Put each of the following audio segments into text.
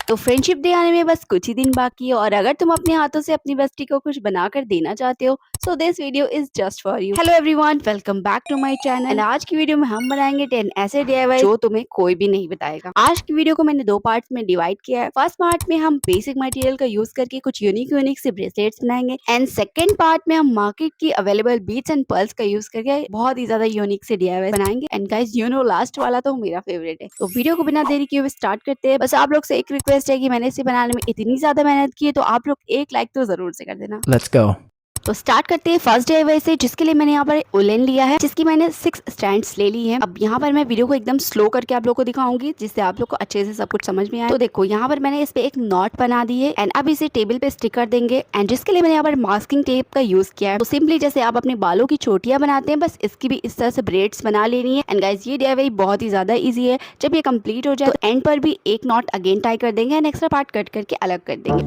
तो friendship day आने में बस कुछ ही दिन बाकी है और अगर तुम अपने हाथों से अपनी बेस्टी को कुछ बनाकर देना चाहते हो so this video is just for you. Hello everyone, welcome back to my channel and आज की वीडियो में हम बनाएंगे 10 ऐसे DIY जो तुम्हें कोई भी नहीं बताएगा। आज की वीडियो को मैंने दो पार्ट्स में डिवाइड किया है। फर्स्ट पार्ट में हम बेसिक मटेरियल का यूज करके कुछ यूनिक से ब्रेसलेट्स बनाएंगे एंड सेकंड पार्ट में हम मार्केट की अवेलेबल बीट्स एंड पर्ल्स का यूज करके बहुत ही ज्यादा यूनिक से DIY बनाएंगे। And guys you know last वाला तो मेरा फेवरेट है। तो वीडियो को बिना देरी किए स्टार्ट करते हैं। बस आप लोग से एक रिक्वेस्ट है कि मैंने इसे बनाने में इतनी ज्यादा मेहनत की है तो आप लोग एक लाइक तो जरूर से कर देना। Let's go. तो स्टार्ट करते हैं फर्स्ट DIY से, जिसके लिए मैंने यहाँ पर उलेन लिया है, जिसकी मैंने 6 स्टैंड्स ले ली हैं। अब यहाँ पर मैं वीडियो को एकदम स्लो करके आप लोगों को दिखाऊंगी जिससे आप लोग को अच्छे से सब कुछ समझ में आए। तो देखो यहाँ पर मैंने इस पे एक नॉट बना दी है एंड अब इसे टेबल पे स्टिक कर देंगे एंड जिसके लिए मैंने यहाँ पर मास्किंग टेप का यूज किया है। तो सिंपली जैसे आप अपने बालों की चोटियां बनाते हैं बस इसकी भी इस तरह से ब्रेड्स बना लेनी है। एंड गाइस ये DIY बहुत ही ज्यादा ईजी है। जब ये कंप्लीट हो जाए तो एंड पर भी एक नॉट अगेन टाई कर देंगे एंड एक्स्ट्रा पार्ट कट करके अलग कर देंगे।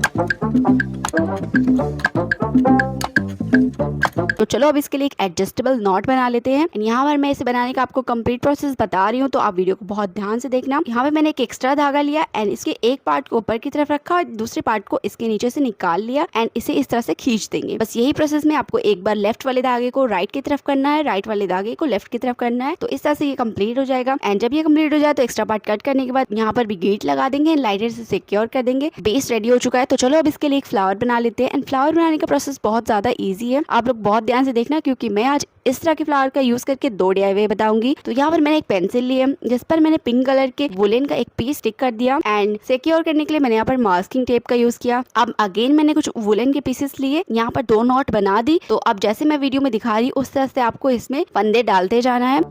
तो चलो अब इसके लिए एक एडजस्टेबल नॉट बना लेते हैं। यहाँ पर मैं इसे बनाने का आपको कंप्लीट प्रोसेस बता रही हूँ तो आप वीडियो को बहुत ध्यान से देखना। यहाँ पे मैंने एक एक्स्ट्रा धागा लिया एंड इसके एक पार्ट को ऊपर की तरफ रखा और दूसरे पार्ट को इसके नीचे से निकाल लिया एंड इसे इस तरह से खींच देंगे। बस यही प्रोसेस में आपको एक बार लेफ्ट वाले धागे को राइट की तरफ करना है, राइट वाले धागे को लेफ्ट की तरफ करना है। तो इस तरह से ये कंप्लीट हो जाएगा एंड जब ये कंप्लीट हो जाए तो एक्स्ट्रा पार्ट कट करने के बाद यहाँ पर भी गेट लगा देंगे एंड लाइटर से सिक्योर कर देंगे। बेस रेडी हो चुका है। तो चलो अब इसके लिए एक फ्लावर बना लेते हैं एंड फ्लावर बनाने का प्रोसेस बहुत ज्यादा ईजी है। आप लोग बहुत ध्यान से देखना क्योंकि मैं आज इस तरह के फ्लावर का यूज करके 2 DIY बताऊंगी। तो यहाँ पर मैंने एक पेंसिल ली है जिस पर मैंने पिंक कलर के वुलेन का एक पीस स्टिक कर दिया एंड सिक्योर करने के लिए मैंने यहाँ पर मास्किंग टेप का यूज किया। अब अगेन मैंने कुछ वुलेन के पीसेस लिए, यहाँ पर 2 नॉट बना दी। तो अब जैसे मैं वीडियो में दिखा रही उस तरह से आपको इसमें फंदे डालते जाना है।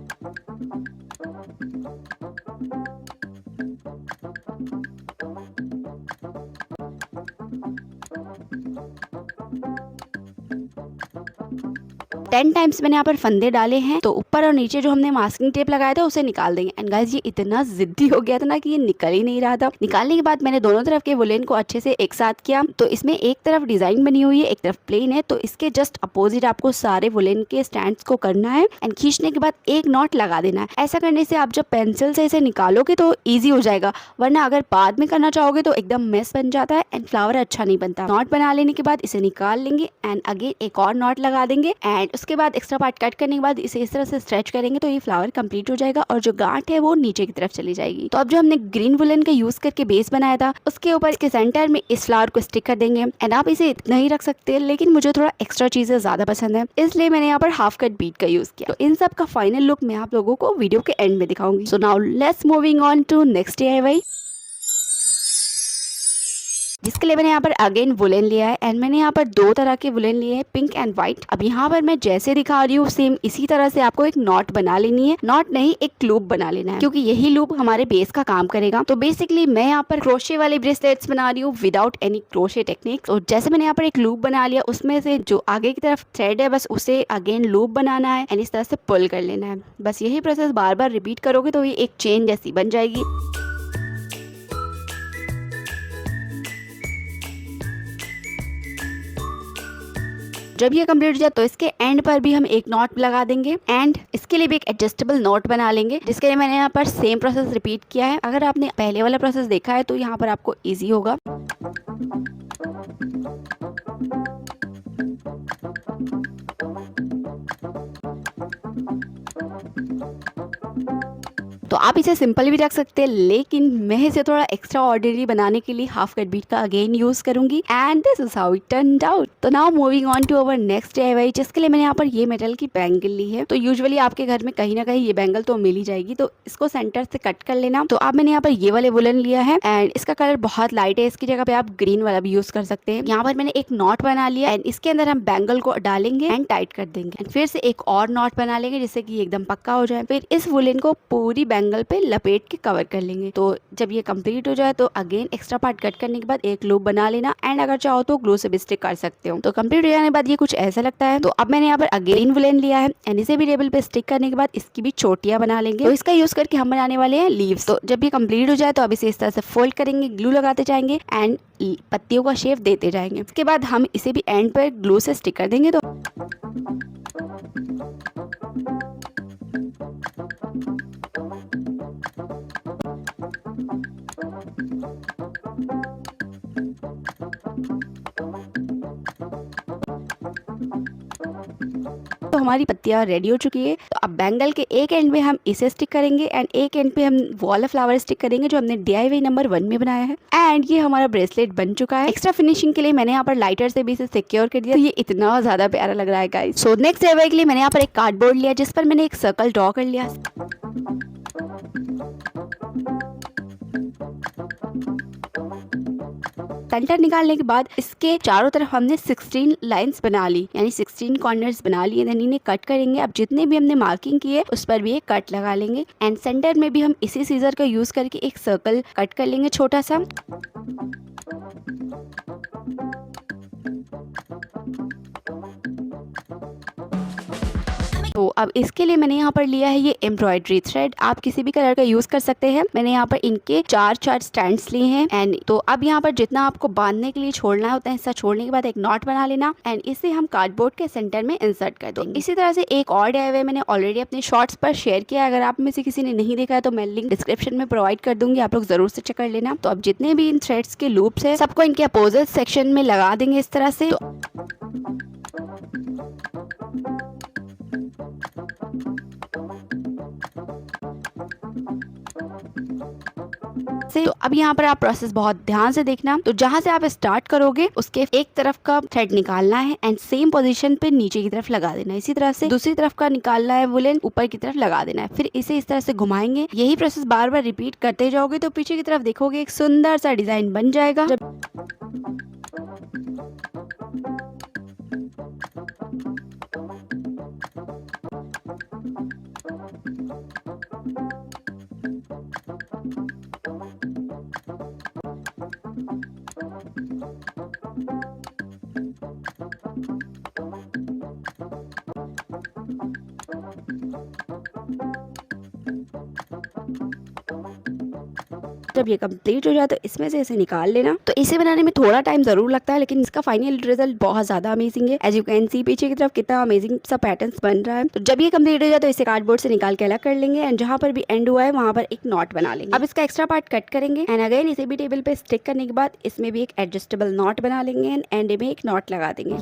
टेन टाइम्स मैंने यहाँ पर फंदे डाले हैं। तो ऊपर और नीचे जो हमने मास्किंग टेप लगाया था उसे निकाल देंगे। एंड गाइस ये इतना जिद्दी हो गया था ना कि ये निकल ही नहीं रहा था। निकालने के बाद मैंने दोनों तरफ के वुलेन को अच्छे से एक साथ किया। तो इसमें एक तरफ डिजाइन बनी हुई है, एक तरफ प्लेन है। तो इसके जस्ट अपोजिट आपको सारे वुलेन के स्टैंड्स को करना है एंड खींचने के बाद एक नॉट लगा देना है। ऐसा करने से आप जब पेंसिल से इसे निकालोगे तो ईजी हो जाएगा, वरना अगर बाद में करना चाहोगे तो एकदम मेस बन जाता है एंड फ्लावर अच्छा नहीं बनता। नॉट बना लेने के बाद इसे निकाल लेंगे एंड अगेन एक और नॉट लगा देंगे एंड उसके बाद एक्स्ट्रा पार्ट कट करने के बाद इसे इस तरह से स्ट्रेच करेंगे तो ये फ्लावर कंप्लीट हो जाएगा और जो गांठ है वो नीचे की तरफ चली जाएगी। तो अब जो हमने ग्रीन वुलन का यूज करके बेस बनाया था उसके ऊपर इसके सेंटर में इस फ्लावर को स्टिक कर देंगे एंड आप इसे इतना ही रख सकते हैं, लेकिन मुझे थोड़ा एक्स्ट्रा चीजें ज्यादा पसंद है इसलिए मैंने यहाँ पर हाफ कट बीट का यूज किया। तो इन सब का फाइनल लुक मैं आप लोगों को वीडियो के एंड में दिखाऊंगी। So now let's moving on to next DIY, जिसके लिए मैंने यहाँ पर अगेन वुलेन लिया है एंड मैंने यहाँ पर 2 तरह के वुलेन लिए हैं, पिंक एंड व्हाइट। अब यहाँ पर मैं जैसे दिखा रही हूँ सेम इसी तरह से आपको एक नॉट बना लेनी है। नॉट नहीं, एक लूप बना लेना है क्योंकि यही लूप हमारे बेस का काम करेगा। तो बेसिकली मैं यहाँ पर क्रोशे वाले ब्रेसलेट्स बना रही हूँ विदाउट एनी क्रोशे टेक्निक्स। और जैसे मैंने यहाँ पर एक लूप बना लिया उसमें से जो आगे की तरफ थ्रेड है बस उसे अगेन लूप बनाना है एंड इस तरह से पुल कर लेना है। बस यही प्रोसेस बार बार रिपीट करोगे तो ये एक चेन जैसी बन जाएगी। जब ये कंप्लीट हो जाए तो इसके एंड पर भी हम एक नॉट लगा देंगे एंड इसके लिए भी एक एडजस्टेबल नॉट बना लेंगे, जिसके लिए मैंने यहाँ पर सेम प्रोसेस रिपीट किया है। अगर आपने पहले वाला प्रोसेस देखा है तो यहाँ पर आपको इजी होगा। तो आप इसे सिंपल भी रख सकते हैं, लेकिन मैं इसे थोड़ा एक्स्ट्रा ऑर्डिनरी बनाने के लिए हाफ कट बीट का अगेन यूज करूंगी and this is how it turned out. तो now moving on to our next DIY, जिसके लिए मैंने यहाँ पर ये मेटल की बैंगल ली है। तो यूजुअली आपके घर में कहीं ना कहीं ये बैंगल तो मिल ही जाएगी, तो इसको सेंटर से कट कर लेना। तो अब मैंने यहाँ पर ये वाले वुलन लिया है एंड इसका कलर बहुत लाइट है, इसकी जगह पे आप ग्रीन वाला भी यूज कर सकते हैं। यहाँ पर मैंने एक नॉट बना लिया एंड इसके अंदर हम बैंगल को डालेंगे एंड टाइट कर देंगे एंड फिर से एक और नॉट बना लेंगे जिससे कि एकदम पक्का हो जाए। फिर इस वुलन को पूरी बैंगल पे लपेट के कवर कर लेंगे। तो जब ये कंप्लीट हो जाए तो अगेन एक्स्ट्रा पार्ट कट करने के बाद एक लूप बना लेना एंड अगर चाहो तो ग्लू से भी स्टिक कर सकते हो। तो कंप्लीट हो जाने के बाद ये कुछ ऐसा लगता है। तो अब मैंने यहाँ पर अगेन वुलन लिया है एंड इसे भी टेबल पे स्टिक करने के बाद इसकी भी चोटियां बना लेंगे। तो इसका यूज करके हम बनाने वाले हैं लीव्स। तो जब ये कंप्लीट हो जाए तो अब इसे इस तरह से फोल्ड करेंगे, ग्लू लगाते जाएंगे एंड पत्तियों का शेप देते जाएंगे। उसके बाद हम इसे भी एंड पर ग्लू से स्टिक कर देंगे। तो हमारी पत्तियां रेडी हो चुकी है। तो अब बैंगल के एक एंड में हम इसे स्टिक करेंगे एंड एक एंड पे हम वॉल फ्लावर स्टिक करेंगे जो हमने DIY नंबर 1 में बनाया है। एंड ये हमारा ब्रेसलेट बन चुका है। एक्स्ट्रा फिनिशिंग के लिए मैंने यहाँ पर लाइटर से भी इसे सिक्योर कर दिया। तो ये इतना ज्यादा प्यारा लग रहा है गाइस। सो नेक्स्ट DIY के लिए मैंने यहाँ पर एक कार्डबोर्ड लिया जिस पर मैंने एक सर्कल ड्रॉ कर लिया। सेंटर निकालने के बाद इसके चारों तरफ हमने 16 लाइंस बना ली, यानी 16 कॉर्नर्स बना लिए। देन इन्हें कट करेंगे। अब जितने भी हमने मार्किंग की है उस पर भी एक कट लगा लेंगे एंड सेंटर में भी हम इसी सीजर का यूज करके एक सर्कल कट कर लेंगे छोटा सा। तो अब इसके लिए मैंने यहाँ पर लिया है ये एम्ब्रॉयडरी थ्रेड। आप किसी भी कलर का यूज कर सकते हैं। मैंने यहाँ पर इनके चार स्टैंड्स लिए हैं एंड तो अब यहाँ पर जितना आपको बांधने के लिए छोड़ना होता है, हिस्सा छोड़ने के बाद एक नॉट बना लेना एंड इसे हम कार्डबोर्ड के सेंटर में इंसर्ट कर देंगे। इसी तरह से एक और DIY मैंने ऑलरेडी अपने शॉर्ट्स पर शेयर किया। अगर आप में से किसी ने नहीं देखा है तो मैं लिंक डिस्क्रिप्शन में प्रोवाइड कर दूंगी, आप लोग जरूर से चेक कर लेना। तो अब जितने भी इन थ्रेड्स के लूप्स है सबको इनके अपोजिट सेक्शन में लगा देंगे इस तरह से। तो अब यहाँ पर आप प्रोसेस बहुत ध्यान से देखना। तो जहाँ से आप स्टार्ट करोगे उसके एक तरफ का थ्रेड निकालना है एंड सेम पोजीशन पे नीचे की तरफ लगा देना है। इसी तरह से दूसरी तरफ का निकालना है, वुलन ऊपर की तरफ लगा देना है। फिर इसे इस तरह से घुमाएंगे। यही प्रोसेस बार बार रिपीट करते जाओगे तो पीछे की तरफ देखोगे एक सुंदर सा डिजाइन बन जाएगा। जब ये कंप्लीट हो जाए तो इसमें से इसे निकाल लेना। तो इसे बनाने में थोड़ा टाइम जरूर लगता है लेकिन इसका फाइनल रिजल्ट बहुत ज्यादा अमेजिंग है। एज यू कैन सी पीछे की तरफ कितना अमेजिंग सा पैटर्न्स बन रहा है। तो जब ये कंप्लीट हो जाए तो इसे कार्डबोर्ड से निकाल के अलग कर लेंगे एंड जहाँ पर भी एंड हुआ है वहाँ पर एक नॉट बना लेंगे। अब इसका एक्स्ट्रा पार्ट कट करेंगे एंड अगेन इसे भी टेबल पे स्टिक करने के बाद इसमें भी एक एडजस्टेबल नॉट बना लेंगे एंड एंड में एक नॉट लगा देंगे।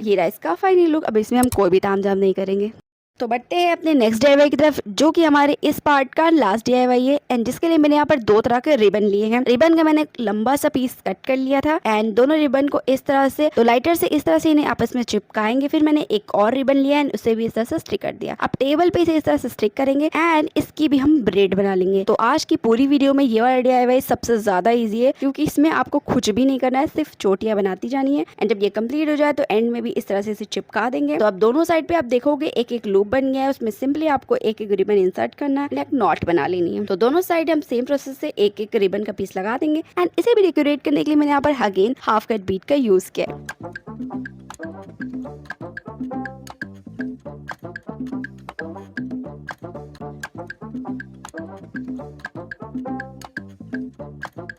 ये रहा इसका फाइनल लुक। अब इसमें हम कोई भी तामझाम नहीं करेंगे। तो बढ़ते हैं अपने नेक्स्ट DIY की तरफ जो कि हमारे इस पार्ट का लास्ट DIY है एंड जिसके लिए मैंने यहाँ पर दो तरह के रिबन लिए हैं। रिबन का मैंने लंबा सा पीस कट कर लिया था एंड दोनों रिबन को इस तरह से तो लाइटर से इस तरह से इन्हें आपस में चिपकाएंगे। फिर मैंने एक और रिबन लिया एंड उसे भी इस तरह से स्टिक कर दिया। अब टेबल पे इसे इस तरह से स्टिक करेंगे एंड इसकी भी हम ब्रेड बना लेंगे। तो आज की पूरी वीडियो में ये वाला DIY सबसे ज्यादा ईजी है क्योंकि इसमें आपको कुछ भी नहीं करना है, सिर्फ चोटियां बनाती जानी है एंड जब ये कंप्लीट हो जाए तो एंड में भी इस तरह से इसे चिपका देंगे। तो अब दोनों साइड पे आप देखोगे एक एक लूप बन गया है। उसमें सिंपली आपको एक एक रिबन इंसर्ट करना है, एक नॉट बना लेनी है। तो दोनों साइड हम सेम प्रोसेस से एक एक रिबन का पीस लगा देंगे एंड इसे भी डेकोरेट करने के लिए मैंने यहाँ पर अगेन हाफ कट बीट का यूज किया है।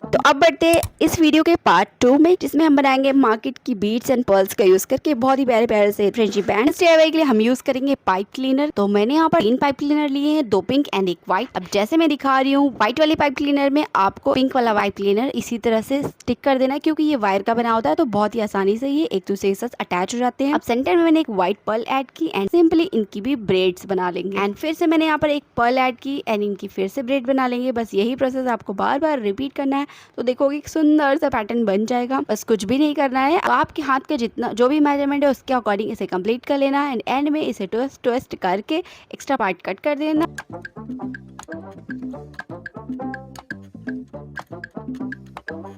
तो अब बढ़ते हैं इस वीडियो के पार्ट 2 में जिसमें हम बनाएंगे मार्केट की बीट्स एंड पर्ल्स का यूज करके बहुत ही प्यारे प्यारे से फ्रेंडशिप बैंड। इस DIY के लिए हम यूज करेंगे पाइप क्लीनर। तो मैंने यहाँ पर 3 पाइप क्लीनर लिए हैं, 2 पिंक एंड 1 व्हाइट। अब जैसे मैं दिखा रही हूँ व्हाइट वाले पाइप क्लीनर में आपको पिंक वाला पाइप क्लीनर इसी तरह से स्टिक कर देना क्योंकि ये वायर का बना होता है तो बहुत ही आसानी से ये एक दूसरे के साथ अटैच हो जाते हैं। अब सेंटर में मैंने एक व्हाइट पर्ल ऐड की एंड सिंपली इनकी भी ब्रेड्स बना लेंगे एंड फिर से मैंने यहाँ पर एक पर्ल ऐड की एंड इनकी फिर से ब्रेड बना लेंगे। बस यही प्रोसेस आपको बार बार रिपीट करना है। तो देखोगे सुंदर सा पैटर्न बन जाएगा। बस कुछ भी नहीं करना है। तो आपके हाथ का जितना जो भी मेजरमेंट है उसके अकॉर्डिंग इसे कंप्लीट कर लेना है एंड एंड में इसे ट्विस्ट करके एक्स्ट्रा पार्ट कट कर देना।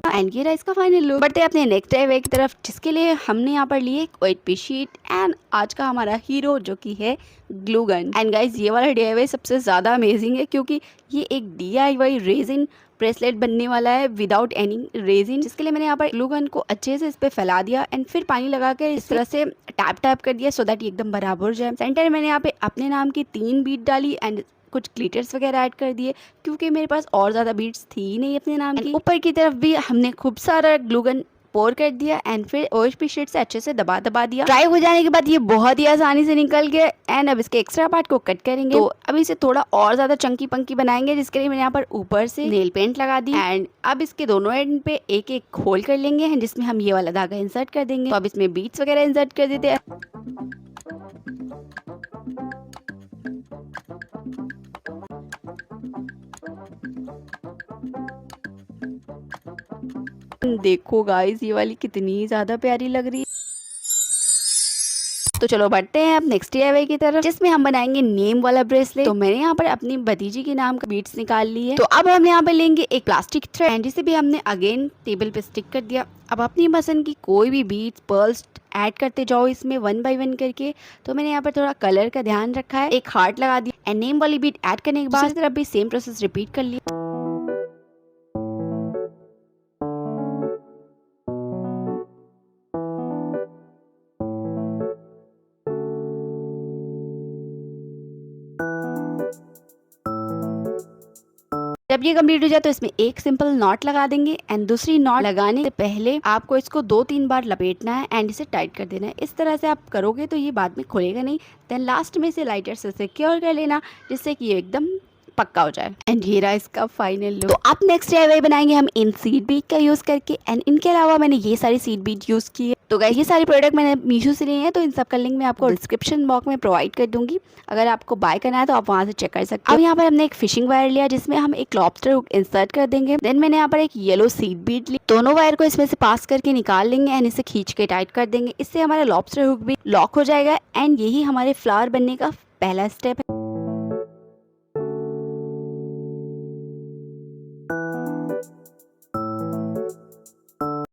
एंड ये रहा इसका फाइनल लुक। बढ़ते हैं अपने नेक्स्ट DIY की तरफ जिसके लिए हमने यहाँ पर लिए 8 पीस शीट एंड आज का हमारा हीरो जो कि है ग्लू गन। एंड गाइज ये वाला DIY सबसे ज्यादा अमेजिंग है क्योंकि ये एक DIY रेजिन ब्रेसलेट बनने वाला है विदाउट एनी रेजिन, जिसके लिए मैंने यहाँ पर ग्लू गन को अच्छे से इस पे फैला दिया एंड फिर पानी लगा के इस तरह से टैप कर दिया सो दैट ये एकदम बराबर हो जाए। सेंटर में मैंने यहाँ पे अपने नाम की 3 बीट डाली एंड कुछ ग्लिटर्स वगैरह ऐड कर दिए क्योंकि मेरे पास और ज़्यादा बीट्स थी ही नहीं अपने नाम की। ऊपर की तरफ भी हमने खूब सारा ग्लू गन पोर कर दिया एंड फिर OHP शीट से अच्छे से दबा दिया। ड्राई हो जाने के बाद ये बहुत ही आसानी से निकल गया एंड अब इसके एक्स्ट्रा पार्ट को कट करेंगे। तो अब इसे थोड़ा और ज्यादा चंकी पंकी बनाएंगे, जिसके लिए मैंने यहाँ पर ऊपर से नेल पेंट लगा दी एंड अब इसके दोनों एंड पे एक एक होल कर लेंगे जिसमें हम ये वाला धागा इंसर्ट कर देंगे। तो अब इसमें बीट्स वगैरह इंसर्ट कर देते हैं। देखो गाइस ये वाली कितनी ज्यादा प्यारी लग रही है। तो चलो बढ़ते हैं अब नेक्स्ट DIY की तरफ, जिसमें हम बनाएंगे नेम वाला ब्रेसलेट। तो मैंने यहाँ पर अपनी भतीजी के नाम का बीट्स निकाल ली है। तो अब हम यहाँ पर लेंगे एक प्लास्टिक थ्रेड, जिसे भी हमने अगेन टेबल पे स्टिक कर दिया। अब अपनी पसंद की कोई भी बीट्स पर्ल्स ऐड करते जाओ इसमें 1 बाय 1 करके। तो मैंने यहाँ पर थोड़ा कलर का ध्यान रखा है, एक हार्ट लगा दिया एंड नेम वाली बीट ऐड करने के बाद दूसरी तरफ भी सेम प्रोसेस रिपीट कर लिया। जब ये कंप्लीट हो जाए तो इसमें एक सिंपल नॉट लगा देंगे एंड दूसरी नॉट लगाने से पहले आपको इसको 2-3 बार लपेटना है एंड इसे टाइट कर देना है। इस तरह से आप करोगे तो ये बाद में खुलेगा नहीं। देन लास्ट में इसे लाइटर से सिक्योर कर लेना, जिससे कि ये एकदम पक्का हो जाए। एंड ये रहा इसका फाइनल लुक। तो अब नेक्स्ट DIY बनाएंगे हम इन सीड बीट का यूज करके एंड इनके अलावा मैंने ये सारी सीड बीट यूज की है। तो गाइस ये सारे प्रोडक्ट मैंने मीशो से लिए हैं, तो इन सब का लिंक मैं आपको डिस्क्रिप्शन बॉक्स में प्रोवाइड कर दूंगी। अगर आपको बाय करना है तो आप वहां से चेक कर सकते हो। अब यहाँ पर हमने एक फिशिंग वायर लिया, जिसमें हम एक लॉबस्टर हुक इंसर्ट कर देंगे। देन मैंने यहाँ पर एक येलो सीड बीट ली, दोनों वायर को इसमें से पास करके निकाल लेंगे एंड इसे खींच के टाइट कर देंगे। इससे हमारा लॉबस्टर हुक भी लॉक हो जाएगा एंड यही हमारे फ्लावर बनने का पहला स्टेप है।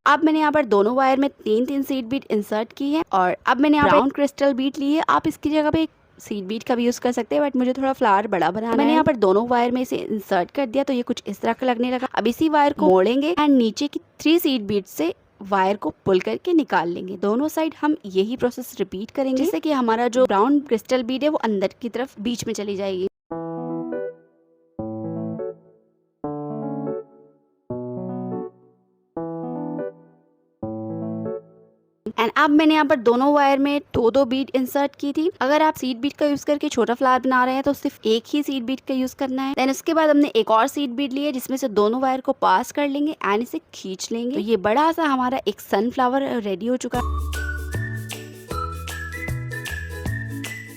अब मैंने यहाँ पर दोनों वायर में 3-3 सीड बीट इंसर्ट की है और अब मैंने यहाँ ब्राउन क्रिस्टल बीट ली है। आप इसकी जगह पे एक सीड बीट का भी यूज कर सकते हैं, बट मुझे थोड़ा फ्लावर बड़ा बनाना है। मैंने यहाँ पर दोनों वायर में इसे इंसर्ट कर दिया, तो ये कुछ इस तरह का लगने लगा। अब इसी वायर को मोड़ेंगे एंड नीचे की 3 सीड बीट से वायर को पुल करके निकाल लेंगे। दोनों साइड हम यही प्रोसेस रिपीट करेंगे, जिससे कि हमारा जो ब्राउन क्रिस्टल बीट है वो अंदर की तरफ बीच में चली जाएगी। एंड अब मैंने यहाँ पर दोनों वायर में 2-2 बीट इंसर्ट की थी। अगर आप सीड बीट का यूज करके छोटा फ्लावर बना रहे हैं तो सिर्फ एक ही सीड बीट का यूज करना है। देन उसके बाद हमने एक और सीड बीट ली है, जिसमें से दोनों वायर को पास कर लेंगे एंड इसे खींच लेंगे। तो ये बड़ा सा हमारा एक सनफ्लावर रेडी हो चुका है।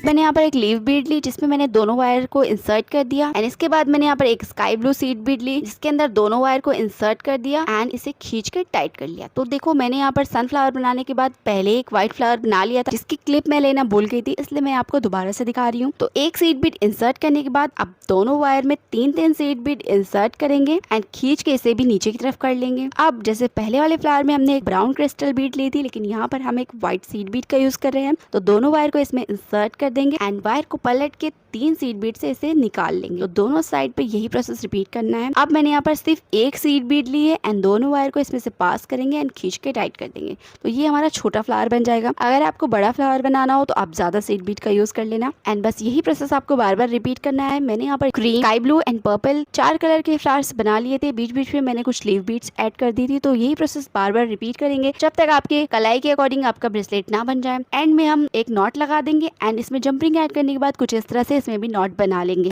मैंने यहाँ पर एक लीफ बीड ली, जिसमें मैंने दोनों वायर को इंसर्ट कर दिया एंड इसके बाद मैंने यहाँ पर एक स्काई ब्लू सीड बीड ली, जिसके अंदर दोनों वायर को इंसर्ट कर दिया एंड इसे खींच कर टाइट कर लिया। तो देखो मैंने यहाँ पर सनफ्लावर बनाने के बाद पहले एक व्हाइट फ्लावर बना लिया था, जिसकी क्लिप मैं लेना भूल गई थी, इसलिए मैं आपको दोबारा से दिखा रही हूँ। तो एक सीड बीड इंसर्ट करने के बाद अब दोनों वायर में 3-3 सीड बीड इंसर्ट करेंगे एंड खींच के इसे भी नीचे की तरफ कर लेंगे। अब जैसे पहले वाले फ्लावर में हमने एक ब्राउन क्रिस्टल बीड ली थी, लेकिन यहाँ पर हम एक व्हाइट सीड बीड का यूज कर रहे हैं। तो दोनों वायर को इसमें इंसर्ट कर देंगे एंड वायर को पलट के 3 सीड बीट से इसे निकाल लेंगे। तो दोनों साइड पे यही प्रोसेस रिपीट करना है। अब मैंने यहाँ पर सिर्फ एक सीड बीट ली है एंड दोनों वायर को इसमें से पास करेंगे एंड खींच के टाइट कर देंगे। तो ये हमारा छोटा फ्लावर बन जाएगा। अगर आपको बड़ा फ्लावर बनाना हो तो आप ज्यादा सीड बीट का यूज कर लेना एंड बस यही प्रोसेस आपको बार बार रिपीट करना है। मैंने यहाँ पर green, sky blue and purple 4 colour के फ्लावर्स बना लिए थे। बीच बीच में मैंने कुछ लीफ बीट्स ऐड कर दी थी। तो यही प्रोसेस बार बार रिपीट करेंगे जब तक आपके कलाई के अकॉर्डिंग आपका ब्रेसलेट ना बन जाए। एंड में हम एक नॉट लगा देंगे एंड इसमें जंपरिंग ऐड करने के बाद कुछ इस तरह से इसमें भी नॉट बना लेंगे।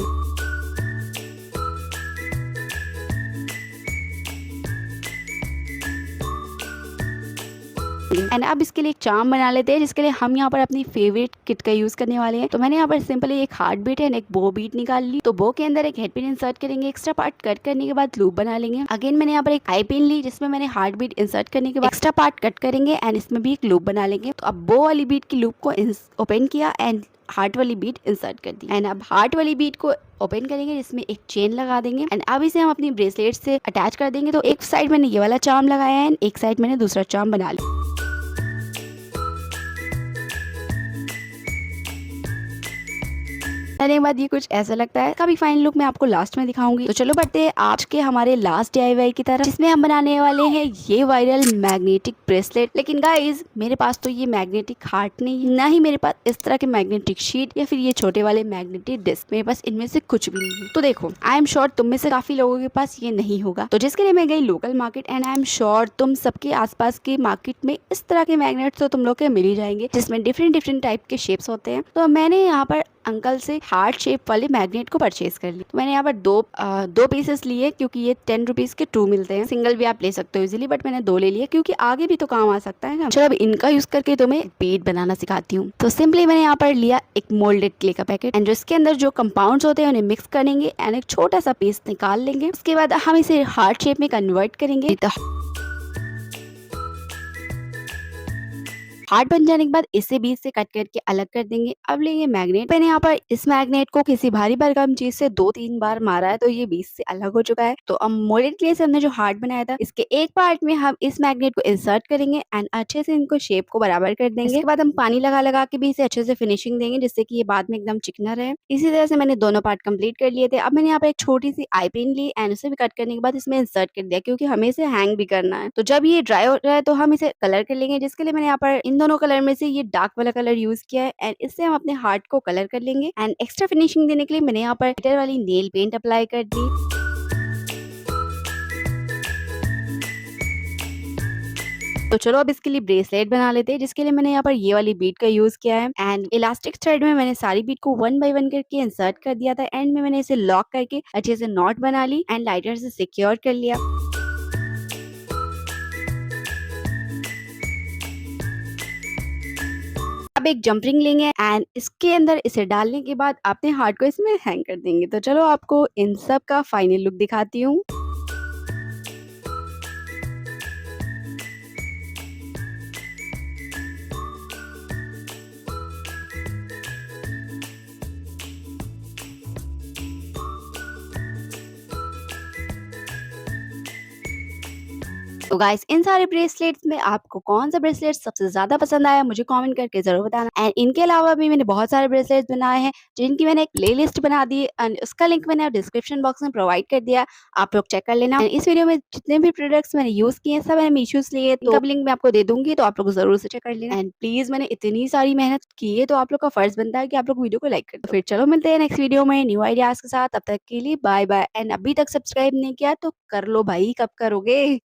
एंड अब इसके लिए एक चार्म बना लेते हैं, जिसके लिए हम यहाँ पर अपनी फेवरेट किट का यूज करने वाले हैं। तो मैंने यहाँ पर सिंपली एक हार्ट बीट एंड एक बो बीट निकाल ली। तो बो के अंदर एक हेड पिन इंसर्ट करेंगे, एक्स्ट्रा पार्ट कट करने के बाद लूप बना लेंगे। अगेन मैंने यहाँ पर एक आई पिन ली, जिसमें मैंने हार्ट बीट इंसर्ट करने के बाद एक्स्ट्रा पार्ट कट करेंगे एंड इसमें भी एक लूप बना लेंगे। तो अब बो वाली बीट की लूप को ओपन किया एंड हार्ट वाली बीट इंसर्ट कर दी एंड अब हार्ट वाली बीट को ओपन करेंगे, जिसमें एक चेन लगा देंगे एंड अब इसे हम अपनी ब्रेसलेट से अटैच कर देंगे। तो एक साइड मैंने ये वाला चार्म लगाया है एंड एक साइड मैंने दूसरा चार्म बना लिया। करने के बाद ये कुछ ऐसा लगता है। काफी फाइन लुक मैं आपको लास्ट में दिखाऊंगी। तो चलो बढ़ते हैं आज के हमारे लास्ट DIY की तरफ, जिसमें हम बनाने वाले हैं ये वायरल मैग्नेटिक ब्रेसलेट। लेकिन गाइज मेरे पास तो ये मैग्नेटिक हार्ट नहीं है, ना ही मेरे पास इस तरह के मैग्नेटिक शीट या फिर ये छोटे वाले मैग्नेटिक डिस्क। मेरे पास इनमें से कुछ भी नहीं है। तो देखो, आई एम श्योर तुम में से काफी लोगों के पास ये नहीं होगा। तो जिसके लिए मैं गई local market, and I am sure तुम सबके आसपास के मार्केट में इस तरह के मैग्नेट्स तो तुम लोग के मिल ही जाएंगे, जिसमें डिफरेंट डिफरेंट टाइप के शेप्स होते हैं। तो मैंने यहाँ पर अंकल से हार्ट शेप वाले मैग्नेट को परचेज कर ली। तो मैंने यहाँ पर दो पीसेस लिए, क्योंकि ये 10 रुपीज के 2 मिलते हैं। सिंगल भी आप ले सकते हो इजीली, बट मैंने 2 ले लिए क्योंकि आगे भी तो काम आ सकता है ना। चलो अब इनका यूज करके तुम्हें बीड बनाना सिखाती हूँ। तो सिंपली मैंने यहाँ पर लिया एक मोल्डेड क्ले का पैकेट, एंड जिसके अंदर जो कंपाउंड्स होते हैं उन्हें मिक्स करेंगे एंड एक छोटा सा पीस निकाल लेंगे। उसके बाद हम इसे हार्ट शेप में कन्वर्ट करेंगे। तो हार्ट बन जाने के बाद इसे बीच से कट करके अलग कर देंगे। अब लेंगे मैग्नेट। मैंने यहाँ पर इस मैग्नेट को किसी भारी भरकम चीज से 2-3 बार मारा है, तो ये बीच से अलग हो चुका है। तो अब मोल्डेड क्ले से हमने जो हार्ट बनाया था, इसके एक पार्ट में हम इस मैग्नेट को इंसर्ट करेंगे एंड अच्छे से इनको शेप को बराबर कर देंगे। इसके बाद हम पानी लगा लगा के भी इसे अच्छे से फिनिशिंग देंगे, जिससे कि ये बाद में एकदम चिकना रहे। इसी तरह से मैंने दोनों पार्ट कंप्लीट कर लिए थे। अब मैंने यहाँ पर एक छोटी सी आई पिन ली एंड उसे भी कट करने के बाद इसमें इंसर्ट कर दिया, क्योंकि हमें इसे हैंग भी करना है। तो जब ये ड्राई हो रहा है तो हम इसे कलर कर लेंगे, जिसके लिए मैंने यहाँ पर इन दोनों कलर में से ये डार्क वाला कलर यूज किया है, एंड इससे हम अपने हार्ट को कलर कर लेंगे। एंड एक्स्ट्रा फिनिशिंग देने के लिए मैंने यहाँ पर ग्लिटर वाली नेल पेंट अप्लाई कर दी। तो चलो अब इसके लिए ब्रेसलेट बना लेते हैं, जिसके लिए मैंने यहाँ पर ये वाली बीड का यूज किया है। एंड इलास्टिक थ्रेड में मैंने सारी बीड को 1 बाय 1 करके इंसर्ट कर दिया था। एंड में मैंने इसे लॉक करके अच्छे से नॉट बना ली एंड लाइटर से सिक्योर कर लिया। अब एक जंप रिंग लेंगे एंड इसके अंदर इसे डालने के बाद अपने हार्ट को इसमें हैंग कर देंगे। तो चलो आपको इन सब का फाइनल लुक दिखाती हूँ। तो गाइस इन सारे ब्रेसलेट्स में आपको कौन सा ब्रेसलेट सबसे ज्यादा पसंद आया मुझे कमेंट करके जरूर बताना। एंड इनके अलावा भी मैंने बहुत सारे ब्रेसलेट्स बनाए हैं, जिनकी मैंने एक प्लेलिस्ट बना दी है एंड उसका लिंक मैंने डिस्क्रिप्शन बॉक्स में प्रोवाइड कर दिया, आप लोग चेक कर लेना। And इस वीडियो में जितने भी प्रोडक्ट्स मैंने यूज किए सब मैंने मीशो से लिए, तो लिंक मैं आपको दे दूंगी, तो आप लोग जरूर से चेक कर लेना। एंड प्लीज मैंने इतनी सारी मेहनत की है, तो आप लोग का फर्ज बनता है कि आप लोग वीडियो को लाइक कर दो। फिर चलो मिलते हैं नेक्स्ट वीडियो में न्यू आइडियाज के साथ। तब तक के लिए बाय बाय। एंड अभी तक सब्सक्राइब नहीं किया तो कर लो भाई, कब करोगे।